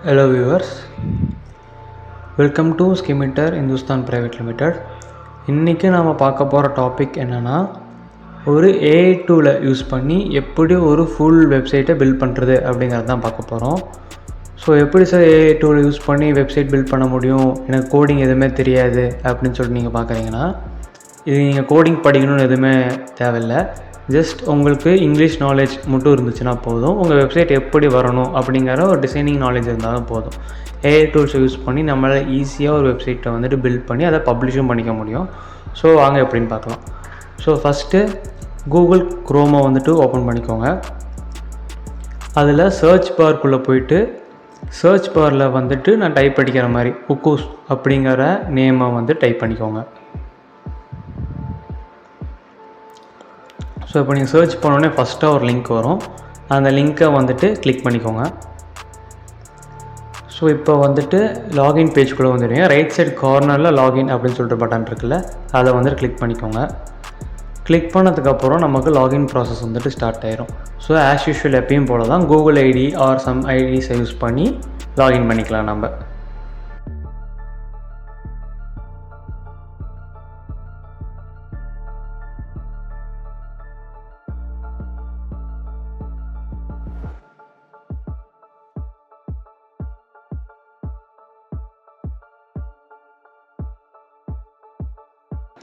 Hello viewers, welcome to Skimitar Hindustan Private Limited. இன்றைக்கி நாம் பார்க்க போகிற டாபிக் என்னென்னா, ஒரு AI டூலை யூஸ் பண்ணி எப்படி ஒரு ஃபுல் வெப்சைட்டை பில்ட் பண்ணுறது அப்படிங்கிறது தான் பார்க்க போகிறோம். ஸோ எப்படி சார் AI டூலை யூஸ் பண்ணி வெப்சைட் பில்ட் பண்ண முடியும், எனக்கு கோடிங் எதுவுமே தெரியாது அப்படின்னு சொல்லிட்டு நீங்கள் பார்க்குறீங்கன்னா, இது நீங்கள் கோடிங் படிக்கணும்னு எதுவுமே தேவையில்லை. ஜஸ்ட் உங்களுக்கு இங்கிலீஷ் நாலேஜ் மட்டும் இருந்துச்சுன்னா போதும். உங்கள் வெப்சைட் எப்படி வரணும் அப்படிங்கிற ஒரு டிசைனிங் நாலேஜ் இருந்தாலும் போதும். AI டூல்ஸை யூஸ் பண்ணி நம்மளால் ஈஸியாக ஒரு வெப்சைட்டை வந்துட்டு பில்ட் பண்ணி அதை பப்ளிஷும் பண்ணிக்க முடியும். ஸோ வாங்க எப்படின்னு பார்க்கலாம். ஸோ ஃபஸ்ட்டு கூகுள் குரோமை வந்துட்டு ஓப்பன் பண்ணிக்கோங்க. அதில் சர்ச் பார்க்குள்ளே போயிட்டு சர்ச் பாரில் வந்துட்டு நான் டைப் அடிக்கிற மாதிரி குக்கூஸ் அப்படிங்கிற நேமை வந்து டைப் பண்ணிக்கோங்க. ஸோ இப்போ நீங்கள் சர்ச் பண்ணோடனே ஃபஸ்ட்டாக ஒரு லிங்க் வரும். அந்த லிங்க்கை வந்துட்டு கிளிக் பண்ணிக்கோங்க. ஸோ இப்போ வந்துட்டு லாகின் பேஜ்குள்ளே வந்துடுங்க. ரைட் சைட் கார்னரில் லாகின் அப்படின்னு சொல்லிட்டு பட்டன் இருக்குல்ல, அதை வந்துட்டு கிளிக் பண்ணிக்கோங்க. கிளிக் பண்ணதுக்கப்புறம் நமக்கு லாகின் ப்ராசஸ் வந்துட்டு ஸ்டார்ட் ஆயிரும். ஸோ ஆஸ் யூஷுவல் எப்பயும் போல தான் கூகுள் ஐடி ஆர் சம் ஐடிஸை யூஸ் பண்ணி லாகின் பண்ணிக்கலாம் நம்ம.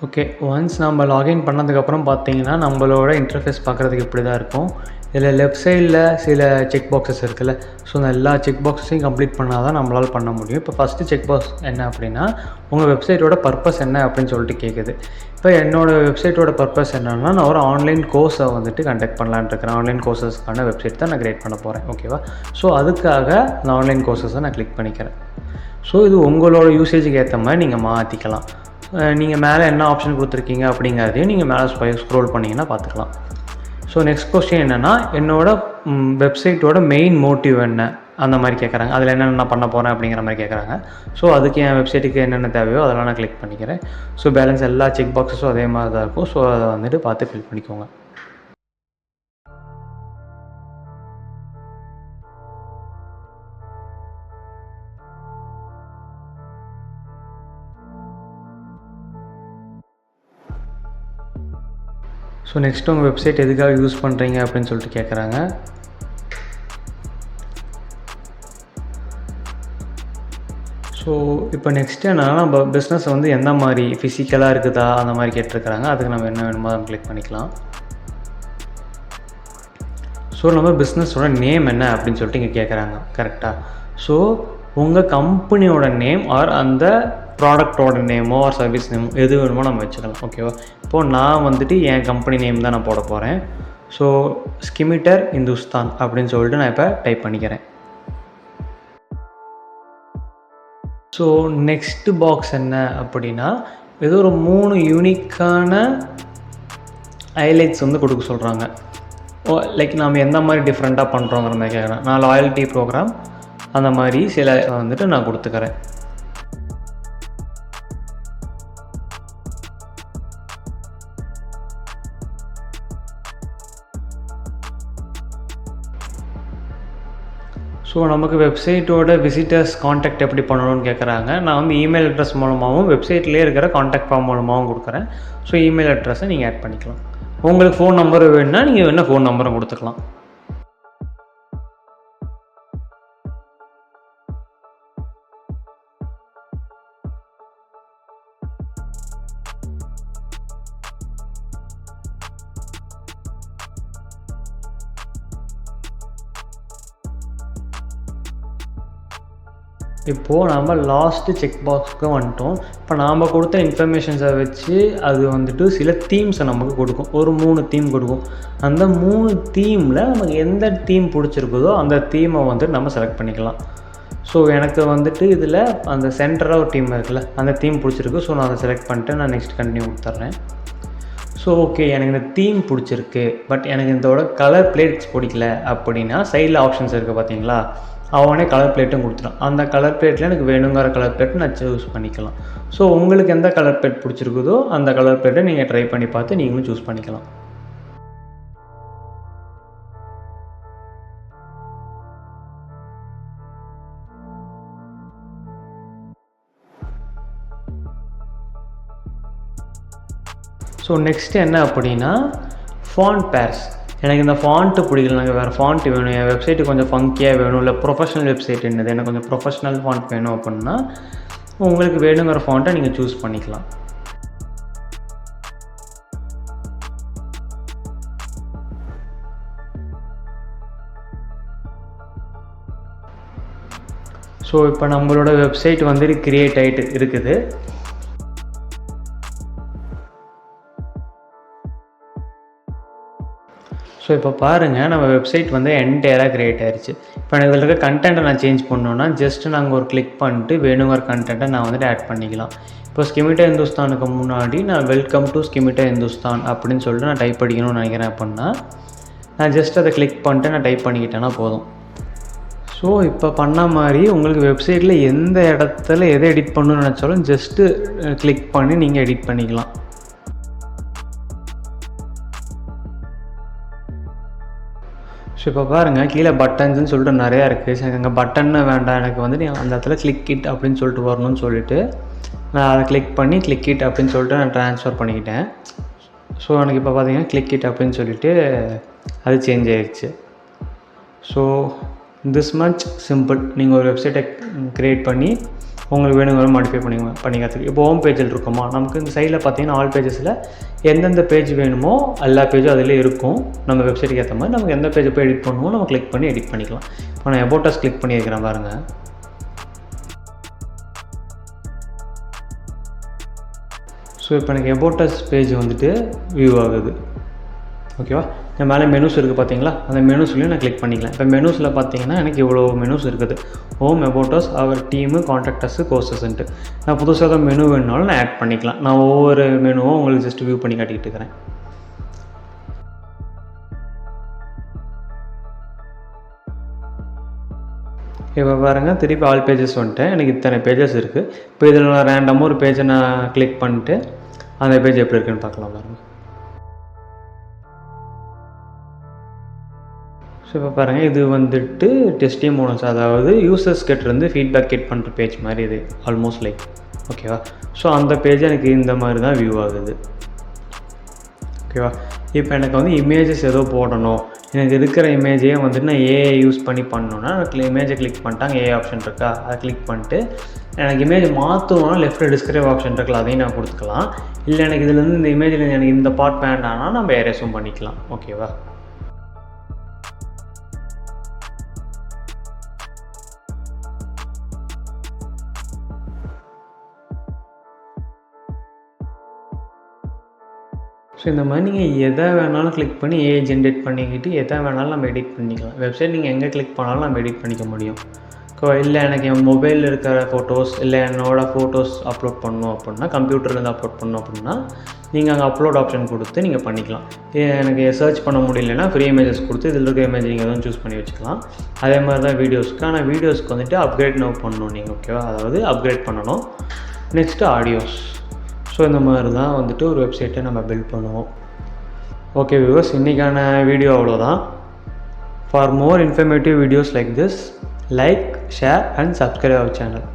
ஓகே, ஒன்ஸ் நம்ம லாகின் பண்ணதுக்கப்புறம் பார்த்தீங்கன்னா நம்மளோட இன்டர்ஃபேஸ் பார்க்குறதுக்கு இப்படி தான் இருக்கும். இதில் லெஃப்ட் சைடில் சில செக் பாக்ஸஸ் இருக்குல்ல, ஸோ அந்த எல்லா செக் பாக்ஸஸையும் கம்ப்ளீட் பண்ணால் தான் நம்மளால் பண்ண முடியும். இப்போ ஃபஸ்ட்டு செக் பாக்ஸ் என்ன அப்படின்னா, உங்கள் வெப்சைட்டோட பர்பஸ் என்ன அப்படின்னு சொல்லிட்டு கேட்குது. இப்போ என்னோடய வெப்சைட்டோட பர்பஸ் என்னென்னா, நான் ஒரு ஆன்லைன் கோர்ஸை வந்துட்டு கண்டக்ட் பண்ணலான்னு இருக்கிறேன். ஆன்லைன் கோர்சஸ்க்கான வெப்சைட் தான் நான் க்ரியேட் பண்ண போகிறேன். ஓகேவா? ஸோ அதுக்காக அந்த ஆன்லைன் கோர்சஸை நான் கிளிக் பண்ணிக்கிறேன். ஸோ இது உங்களோட யூசேஜுக்கு ஏற்ற மாதிரி நீங்கள் மாற்றிக்கலாம். நீங்கள் மேலே என்ன ஆப்ஷன் கொடுத்துருக்கீங்க அப்படிங்கிறதையும் நீங்கள் மேலே ஸ்க்ரோல் பண்ணிங்கன்னா பார்த்துக்கலாம். ஸோ நெக்ஸ்ட் கொஸ்டின் என்னென்னா, என்னோடய வெப்சைட்டோட மெயின் மோட்டிவ் என்ன அந்த மாதிரி கேட்குறாங்க. அதில் என்னென்ன நான் பண்ண போகிறேன் அப்படிங்கிற மாதிரி கேட்குறாங்க. ஸோ அதுக்கு என் வெப்சைட்டுக்கு என்னென்ன தேவையோ அதெல்லாம் நான் கிளிக் பண்ணிக்கிறேன். ஸோ பேலன்ஸ் எல்லா செக் பாக்ஸஸும் அதே மாதிரி தான் இருக்கும். ஸோ அதை வந்துட்டு பார்த்து ஃபில் பண்ணிக்கோங்க. ஸோ நெக்ஸ்ட் உங்கள் வெப்சைட் எதுக்காக யூஸ் பண்ணுறீங்க அப்படின்னு சொல்லிட்டு கேட்குறாங்க. ஸோ இப்போ நெக்ஸ்ட் என்னன்னா, நம்ம பிஸ்னஸ் வந்து எந்த மாதிரி ஃபிசிக்கலாக இருக்குதா அந்த மாதிரி கேட்டிருக்கிறாங்க. அதுக்கு நம்ம என்ன வேணுமோ அதை கிளிக் பண்ணிக்கலாம். ஸோ நம்ம பிஸ்னஸோட நேம் என்ன அப்படின்னு சொல்லிட்டு இங்கே கேட்குறாங்க. கரெக்டாக? ஸோ உங்கள் கம்பெனியோட நேம் ஆர் அந்த ப்ராடக்டோட நேமோ ஆர் சர்வீஸ் நேமோ எது வேணுமோ நம்ம வச்சுக்கலாம். ஓகேவா? இப்போது நான் வந்துட்டு என் கம்பெனி நேம் தான் நான் போட போகிறேன். ஸோ ஸ்கிமிட்டர் இந்துஸ்தான் அப்படின்னு சொல்லிட்டு நான் இப்போ டைப் பண்ணிக்கிறேன். ஸோ நெக்ஸ்ட் பாக்ஸ் என்ன அப்படின்னா, ஏதோ ஒரு 3 யூனிக்கான ஹைலைட்ஸ் வந்து கொடுக்க சொல்கிறாங்க. லைக் நாம் எந்த மாதிரி டிஃப்ரெண்ட்டாக பண்ணுறோங்கிற மாதிரி கேட்குறேன். நான் லாயல்ட்டி ப்ரோக்ராம் அந்த மாதிரி சில வந்துட்டு நான் கொடுத்துக்கிறேன். ஸோ நமக்கு வெப்சைட்டோட விசிட்டர்ஸ் காண்டாக்ட் எப்படி பண்ணணும்னு கேட்குறாங்க. நான் வந்து இமெயில் அட்ரஸ் மூலமாகவும் வெப்சைட்லேயே இருக்கிற காண்டாக்ட் ஃபார்ம் மூலமாகவும் கொடுக்குறேன். ஸோ இமெயில் அட்ரஸை நீங்கள் ஆட் பண்ணிக்கலாம். உங்களுக்கு ஃபோன் நம்பர் வேணுன்னா நீங்கள் வேணால் ஃபோன் நம்பரை கொடுத்துக்கலாம். இப்போது நம்ம லாஸ்ட்டு செக் பாக்ஸுக்கு வந்துட்டோம். இப்போ நாம் கொடுத்த இன்ஃபர்மேஷன்ஸை வச்சு அது வந்துட்டு சில தீம்ஸை நமக்கு கொடுக்கும். ஒரு 3 தீம் கொடுக்கும். அந்த 3 தீமில் நமக்கு எந்த தீம் பிடிச்சிருக்குதோ அந்த தீமை வந்துட்டு நம்ம செலக்ட் பண்ணிக்கலாம். ஸோ எனக்கு வந்துட்டு இதில் அந்த சென்டராக ஒரு தீம் இருக்குல்ல, அந்த தீம் பிடிச்சிருக்கு. ஸோ நான் அதை செலக்ட் பண்ணிட்டு நான் நெக்ஸ்ட் கண்டினியூ கொடுத்துட்றேன். ஸோ ஓகே, எனக்கு இந்த தீம் பிடிச்சிருக்கு, பட் எனக்கு இதோட கலர் பிளேட்ஸ் பிடிக்கல அப்படின்னா சைடில் ஆப்ஷன்ஸ் இருக்குது பார்த்தீங்களா, அவனே கலர் பிளேட்டும் கொடுத்துட்டான். அந்த கலர் பிளேட்டில் எனக்கு வேணுங்கிற கலர் பிளேட் நான் சூஸ் பண்ணிக்கலாம். ஸோ உங்களுக்கு எந்த கலர் பிளேட் பிடிச்சிருக்குதோ அந்த கலர் பிளேட்டை நீங்கள் ட்ரை பண்ணி பார்த்து நீங்களும் சூஸ் பண்ணிக்கலாம். ஸோ நெக்ஸ்ட் என்ன அப்படின்னா ஃபாண்ட் பேர்ஸ். எனக்கு இந்த ஃபாண்ட்டு பிடிக்கல, எனக்கு வேறு ஃபாண்ட் வேணும், என் வெப்சைட்டு கொஞ்சம் ஃபங்கியாக வேணும், இல்லை ப்ரொஃபஷனல் வெப்சைட் என்னது எனக்கு கொஞ்சம் ப்ரொஃபஷனல் ஃபாண்ட் வேணும் அப்படின்னா உங்களுக்கு வேணுங்கிற ஃபாண்ட்டை நீங்கள் சூஸ் பண்ணிக்கலாம். ஸோ இப்போ நம்மளோட வெப்சைட் வந்துட்டு க்ரியேட் ஆகிட்டு இருக்குது. ஸோ இப்போ பாருங்கள், நம்ம வெப்சைட் வந்து என்டையராக க்ரியேட் ஆயிடுச்சு. இப்போ எனக்கு இதில் இருக்க கண்டென்ட்டை நான் சேஞ்ச் பண்ணோன்னா ஜஸ்ட்டு நாங்கள் ஒரு கிளிக் பண்ணிட்டு வேணுங்கிற கண்டென்ட்டை நான் வந்துட்டு ஆட் பண்ணிக்கலாம். இப்போ ஸ்கிமிட்டா இந்துஸ்தானுக்கு முன்னாடி நான் வெல்கம் டு ஸ்கிமிட்டா இந்துஸ்தான் அப்படின்னு சொல்லிட்டு நான் டைப் அடிக்கணும்னு நினைக்கிறேன். அப்படின்னா நான் ஜஸ்ட் அதை கிளிக் பண்ணிட்டு நான் டைப் பண்ணிக்கிட்டேன்னா போதும். ஸோ இப்போ பண்ண மாதிரி உங்களுக்கு வெப்சைட்டில் எந்த இடத்துல எதை எடிட் பண்ணணும்னு நினச்சாலும் ஜஸ்ட்டு கிளிக் பண்ணி நீங்கள் எடிட் பண்ணிக்கலாம். ஸோ இப்போ பாருங்கள், கீழே பட்டன்ஸ்ன்னு சொல்லிட்டு நிறையா இருக்குது. சரி, அங்கே பட்டன்னு வேண்டாம், எனக்கு வந்து அந்த இடத்துல கிளிக் இட் அப்படின்னு சொல்லிட்டு வரணும்னு சொல்லிட்டு நான் அதை கிளிக் பண்ணி கிளிக் இட் அப்படின்னு சொல்லிட்டு நான் ட்ரான்ஸ்ஃபர் பண்ணிக்கிட்டேன். ஸோ எனக்கு இப்போ பார்த்தீங்கன்னா கிளிக் இட் அப்படின்னு சொல்லிட்டு அது சேஞ்ச் ஆயிடுச்சு. So this much simple. நீங்கள் ஒரு வெப்சைட்டை க்ரியேட் பண்ணி உங்களுக்கு வேணுங்கிற மாடிஃபை பண்ணிக்கிறதுக்கு. இப்போ ஹோம் பேஜில் இருக்குமா, நமக்கு இந்த சைடில் பார்த்தீங்கன்னா ஆல் பேஜஸில் எந்தெந்த பேஜ் வேணுமோ எல்லா பேஜும் அதில் இருக்கும். நம்ம வெப்சைட்டுக்கு ஏற்ற மாதிரி நமக்கு எந்த பேஜை போய் எடிட் பண்ணுவோம் நம்ம கிளிக் பண்ணி எடிட் பண்ணிக்கலாம். இப்போ நான் அபௌட் அஸ் கிளிக் பண்ணியிருக்கிறேன் பாருங்கள். ஸோ இப்போ எனக்கு அபௌட் அஸ் பேஜ் வந்துட்டு வியூ ஆகுது. ஓகேவா? என் மேலே மெனூஸ் இருக்குது பார்த்தீங்களா, அந்த மெனூஸ்லையும் நான் கிளிக் பண்ணிக்கலாம். இப்போ மெனூஸில் பார்த்தீங்கன்னா எனக்கு இவ்வளோ மெனூஸ் இருக்குது. Home, about us, our team, contact us, கோர்சஸ்ன்ட்டு. நான் புதுசாக தான் மெனு வேணுனாலும் நான் ஆட் பண்ணிக்கலாம். நான் ஒவ்வொரு மெனுவும் உங்களுக்கு ஜஸ்ட் வியூ பண்ணி காட்டிக்கிட்டு இருக்கிறேன். இப்போ பாருங்கள், திருப்பி ஆல் பேஜஸ் வந்துட்டேன். எனக்கு இத்தனை பேஜஸ் இருக்குது. இப்போ இதில் நான் ரேண்டமாக ஒரு பேஜை நான் கிளிக் பண்ணிட்டு அந்த பேஜ் எப்படி இருக்குன்னு பார்க்கலாம் பாருங்கள். ஸோ இப்போ பாருங்கள், இது வந்துட்டு டெஸ்டிமோனியல்ஸ், அதாவது யூசர்ஸ் கிட்டேருந்து ஃபீட்பேக் கெட் பண்ணுற பேஜ் மாதிரி இது ஆல்மோஸ்ட் லைக். ஓகேவா? ஸோ அந்த பேஜ் எனக்கு இந்த மாதிரி தான் வியூ ஆகுது. ஓகேவா? இப்போ எனக்கு வந்து இமேஜஸ் ஏதோ போடணும், எனக்கு இருக்கிற இமேஜையே வந்துட்டு நான் ஏஐ யூஸ் பண்ணி பண்ணணுன்னா இமேஜை கிளிக் பண்ணிட்டாங்க, ஏஐ ஆப்ஷன் இருக்கா அதை கிளிக் பண்ணிட்டு எனக்கு இமேஜ் மாற்றணும்னா லெஃப்ட்டில் டிஸ்கிரைப் ஆப்ஷன் இருக்குல்ல, அதையும் நான் கொடுத்துக்கலாம். இல்லை எனக்கு இதுலேருந்து இந்த இமேஜில் எனக்கு இந்த பார்ட் வேண்டாம்னா நம்ம எரேஸும் பண்ணிக்கலாம். ஓகேவா? ஸோ இந்த மாதிரி நீங்கள் எதை வேணாலும் கிளிக் பண்ணி ஏஐ ஜென்ரேட் பண்ணிக்கிட்டு எதை வேணாலும் நம்ம எடிட் பண்ணிக்கலாம். வெப்சைட் நீங்கள் எங்கே கிளிக் பண்ணாலும் நம்ம எடிட் பண்ணிக்க முடியும். இல்லை எனக்கு என் மொபைலில் இருக்கிற ஃபோட்டோஸ் இல்லை என்னோடய ஃபோட்டோஸ் அப்லோட் பண்ணணும் அப்படின்னா, கம்ப்யூட்டர்லேருந்து அப்லோட் பண்ணணும் அப்படின்னா நீங்கள் அங்கே அப்லோட் ஆப்ஷன் கொடுத்து நீங்கள் பண்ணிக்கலாம். எனக்கு சர்ச் பண்ண முடியலன்னா ஃப்ரீ இமேஜஸ் கொடுத்து இதில் இருக்க இமேஜ் நீங்கள் எதுவும் சூஸ் பண்ணி வச்சுக்கலாம். அதே மாதிரி தான் வீடியோஸ்க்கு. ஆனால் வீடியோஸ்க்கு வந்துட்டு அப்கிரேட் நவ் பண்ணணும் நீங்கள். ஓகேவா? அதாவது அப்கிரேட் பண்ணணும். Next audios. ஸோ இந்த மாதிரி தான் வந்துட்டு ஒரு வெப்சைட்டை நம்ம பில்ட் பண்ணுவோம். ஓகே வியூவர்ஸ், இன்றைக்கான வீடியோ அவ்வளோதான். For more informative videos like this, like, share and subscribe our channel.